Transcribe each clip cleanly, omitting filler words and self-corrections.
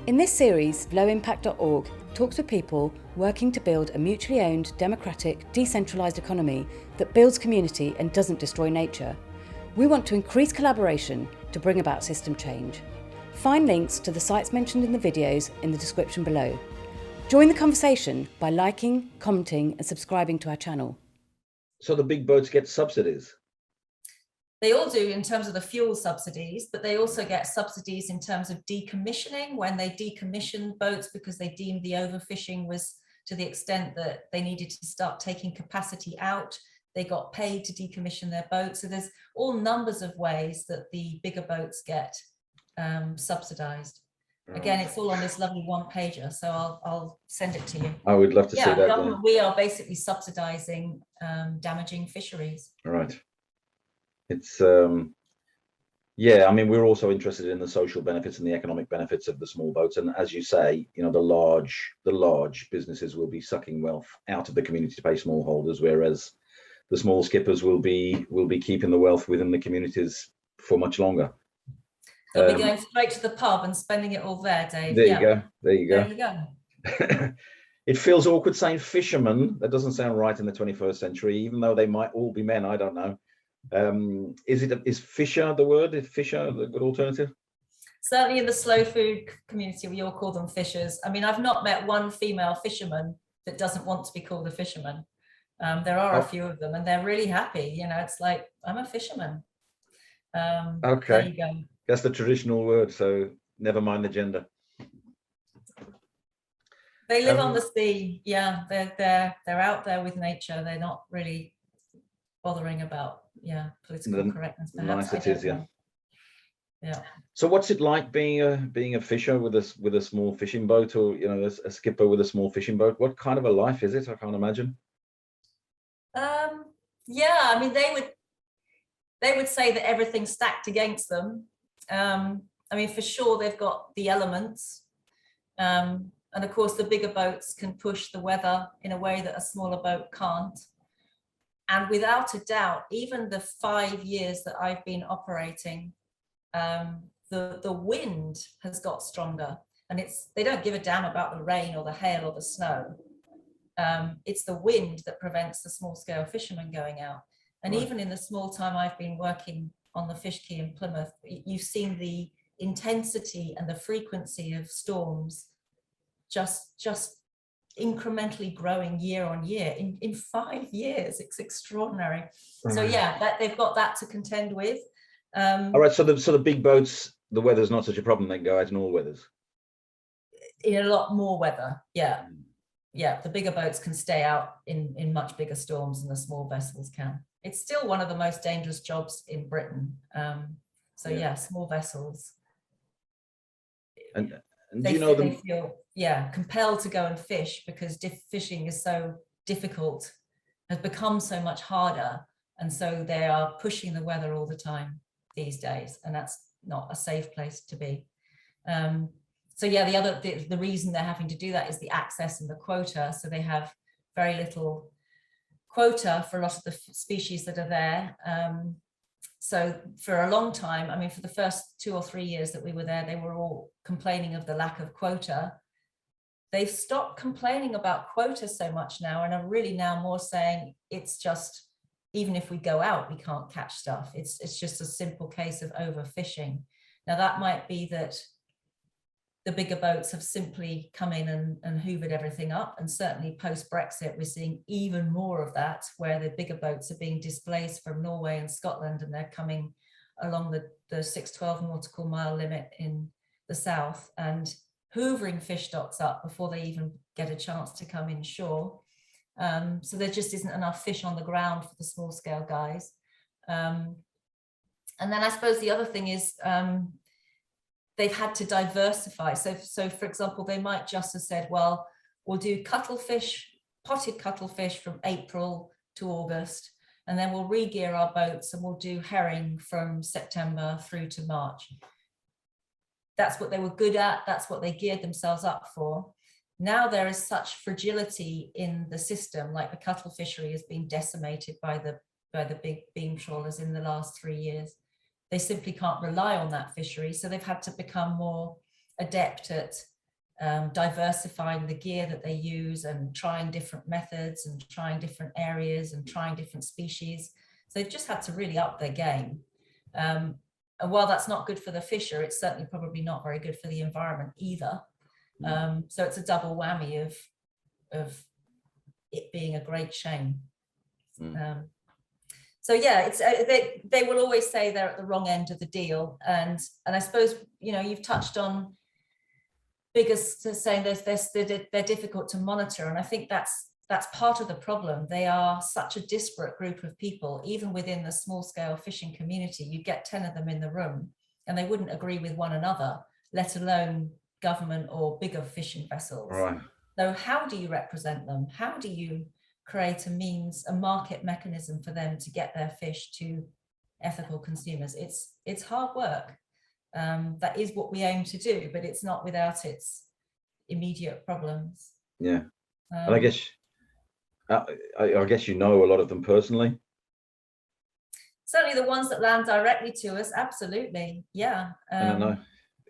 In this series, lowimpact.org talks with people working to build a mutually owned, democratic, decentralised economy that builds community and doesn't destroy nature. We want to increase collaboration to bring about system change. Find links to the sites mentioned in the videos in the description below. Join the conversation by liking, commenting and subscribing to our channel. So the big boats get subsidies? They all do in terms of the fuel subsidies, but they also get subsidies in terms of decommissioning when they decommission boats because they deemed the overfishing was to the extent that they needed to start taking capacity out. They got paid to decommission their boats. So there's all numbers of ways that the bigger boats get subsidized. Again, it's all on this lovely one-pager, so I'll send it to you. I would love to see that. Government, we are basically subsidizing damaging fisheries. Right. It's yeah, I mean, we're also interested in the social benefits and the economic benefits of the small boats, and as you say, you know, the large businesses will be sucking wealth out of the community to pay smallholders, whereas the small skippers will be keeping the wealth within the communities for much longer. They'll be going straight to the pub and spending it all there, Dave. There you go. There you go. There you go. It feels awkward saying fishermen. That doesn't sound right in the 21st century, even though they might all be men. I don't know. Is fisher the word? Is fisher the good alternative? Certainly in the slow food community, we all call them fishers. I mean, I've not met one female fisherman that doesn't want to be called a fisherman. There are a few of them, and they're really happy. You know, it's like, I'm a fisherman. Okay. There you go. That's the traditional word, so never mind the gender. They live on the sea. Yeah, they're out there with nature. They're not really bothering about political correctness. Perhaps. Nice it is, yeah. Yeah. So what's it like being a fisher with a small fishing boat, or you know, a skipper with a small fishing boat? What kind of a life is it? I can't imagine. Yeah, I mean, they would say that everything's stacked against them. I mean, for sure, they've got the elements. And of course, the bigger boats can push the weather in a way that a smaller boat can't. And without a doubt, even the 5 years that I've been operating, the wind has got stronger. And they don't give a damn about the rain or the hail or the snow. It's the wind that prevents the small scale fishermen going out. And even in the small time I've been working on the fish quay in Plymouth, you've seen the intensity and the frequency of storms just incrementally growing year on year. In 5 years, it's extraordinary. So yeah, they've got that to contend with. All right, so the big boats, the weather's not such a problem. They can go out in all weathers. In a lot more weather, yeah. Yeah, the bigger boats can stay out in much bigger storms than the small vessels can. It's still one of the most dangerous jobs in Britain. So yeah, small vessels. And do you know them? They feel compelled to go and fish because fishing is so difficult, has become so much harder, and so they are pushing the weather all the time these days, and that's not a safe place to be. So yeah, the reason they're having to do that is the access and the quota. So they have very little quota for a lot of the species that are there. So for a long time, I mean, for the first 2 or 3 years that we were there, they were all complaining of the lack of quota. They've stopped complaining about quota so much now and are really now more saying it's just, even if we go out, we can't catch stuff. It's just a simple case of overfishing. Now that might be that the bigger boats have simply come in and hoovered everything up. And certainly post-Brexit, we're seeing even more of that, where the bigger boats are being displaced from Norway and Scotland, and they're coming along the 612 nautical mile limit in the south and hoovering fish stocks up before they even get a chance to come inshore. So there just isn't enough fish on the ground for the small scale guys. And then I suppose the other thing is, they've had to diversify. So for example, they might just have said, well, we'll do cuttlefish, potted cuttlefish from April to August, and then we'll re-gear our boats and we'll do herring from September through to March. That's what they were good at. That's what they geared themselves up for. Now there is such fragility in the system, like the cuttle fishery has been decimated by the big beam trawlers in the last 3 years. They simply can't rely on that fishery. So they've had to become more adept at diversifying the gear that they use and trying different methods and trying different areas and trying different species. So they've just had to really up their game. And while that's not good for the fisher, it's certainly probably not very good for the environment either. So it's a double whammy of it being a great shame. So yeah, it's they will always say they're at the wrong end of the deal, and I suppose, you know, you've touched on biggest to saying they're difficult to monitor, and I think that's part of the problem. They are such a disparate group of people. Even within the small scale fishing community, you get 10 of them in the room and they wouldn't agree with one another, let alone government or bigger fishing vessels. Right. So how do you represent them? How do you create a market mechanism for them to get their fish to ethical consumers? It's hard work. That is what we aim to do, but it's not without its immediate problems. Yeah. And I guess you know a lot of them personally. Certainly the ones that land directly to us, absolutely. Yeah. I don't know.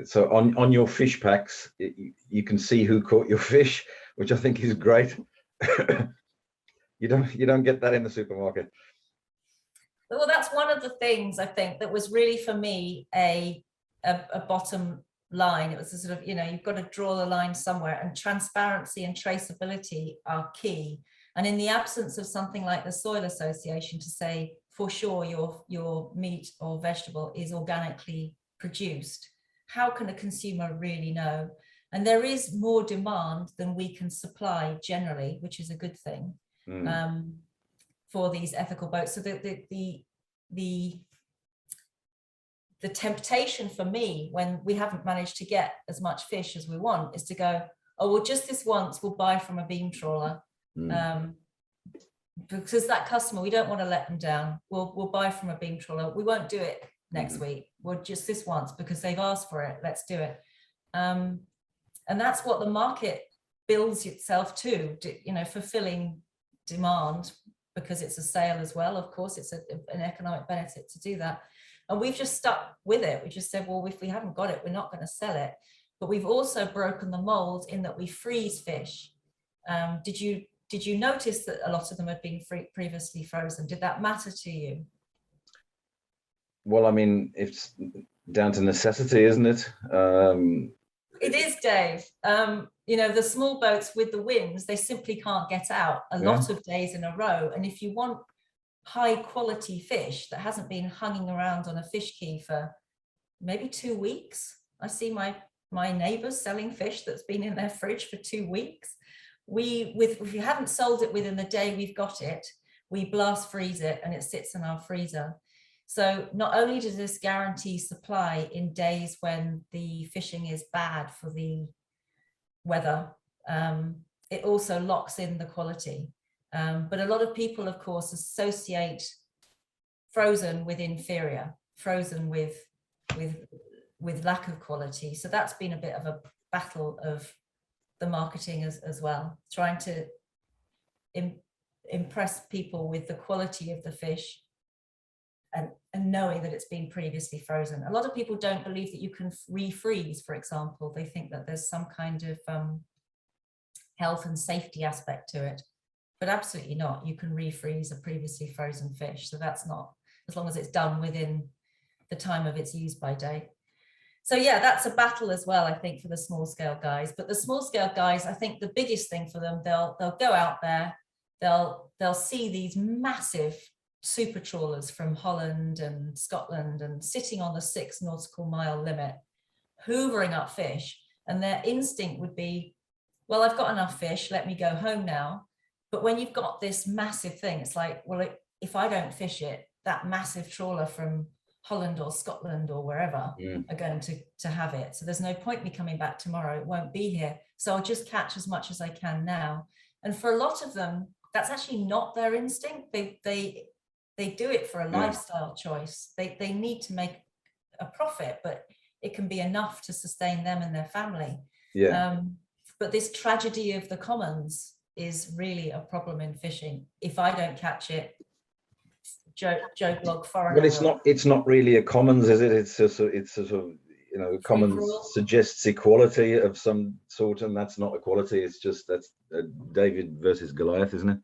So on your fish packs, you can see who caught your fish, which I think is great. You don't get that in the supermarket. Well, that's one of the things I think that was really for me a bottom line. It was a sort of, you know, you've got to draw the line somewhere, and transparency and traceability are key. And in the absence of something like the Soil Association to say for sure your meat or vegetable is organically produced, how can a consumer really know? And there is more demand than we can supply generally, which is a good thing. For these ethical boats. So the temptation for me when we haven't managed to get as much fish as we want is to go, oh, well, just this once we'll buy from a beam trawler. Because that customer, we don't want to let them down. We'll buy from a beam trawler. We won't do it next week. We'll just this once because they've asked for it. Let's do it. And that's what the market builds itself to, you know, fulfilling demand, because it's a sale as well. Of course, it's an economic benefit to do that. And we've just stuck with it. We just said, well, if we haven't got it, we're not going to sell it. But we've also broken the mold in that we freeze fish. Did you notice that a lot of them had been previously frozen? Did that matter to you? Well, I mean, it's down to necessity, isn't it? It is, Dave. You know, the small boats with the winds, they simply can't get out a lot of days in a row. And if you want high quality fish that hasn't been hanging around on a fish quay for maybe 2 weeks, I see my neighbors selling fish that's been in their fridge for 2 weeks. If you haven't sold it within the day we've got it, we blast freeze it and it sits in our freezer. So not only does this guarantee supply in days when the fishing is bad for the weather, it also locks in the quality. But a lot of people, of course, associate frozen with inferior, frozen with lack of quality. So that's been a bit of a battle of the marketing as well, trying to impress people with the quality of the fish and knowing that it's been previously frozen. A lot of people don't believe that you can refreeze, for example. They think that there's some kind of health and safety aspect to it, but absolutely not. You can refreeze a previously frozen fish. So that's not, as long as it's done within the time of its use by date. So yeah, that's a battle as well, I think, for the small scale guys. But the small scale guys, I think the biggest thing for them, they'll go out there, they'll see these massive super trawlers from Holland and Scotland and sitting on the 6 nautical mile limit, hoovering up fish. And their instinct would be, well, I've got enough fish, let me go home now. But when you've got this massive thing, it's like, well, if I don't fish it, that massive trawler from Holland or Scotland or wherever are going to have it. So there's no point me coming back tomorrow. It won't be here. So I'll just catch as much as I can now. And for a lot of them, that's actually not their instinct. They do it for a lifestyle choice. They need to make a profit, but it can be enough to sustain them and their family. But this tragedy of the commons is really a problem in fishing. If I don't catch it, Joe Blog foreigner. Well, it's not really a commons, is it? It's a sort of, you know, commons suggests equality of some sort, and that's not equality. It's just that's David versus Goliath, isn't it?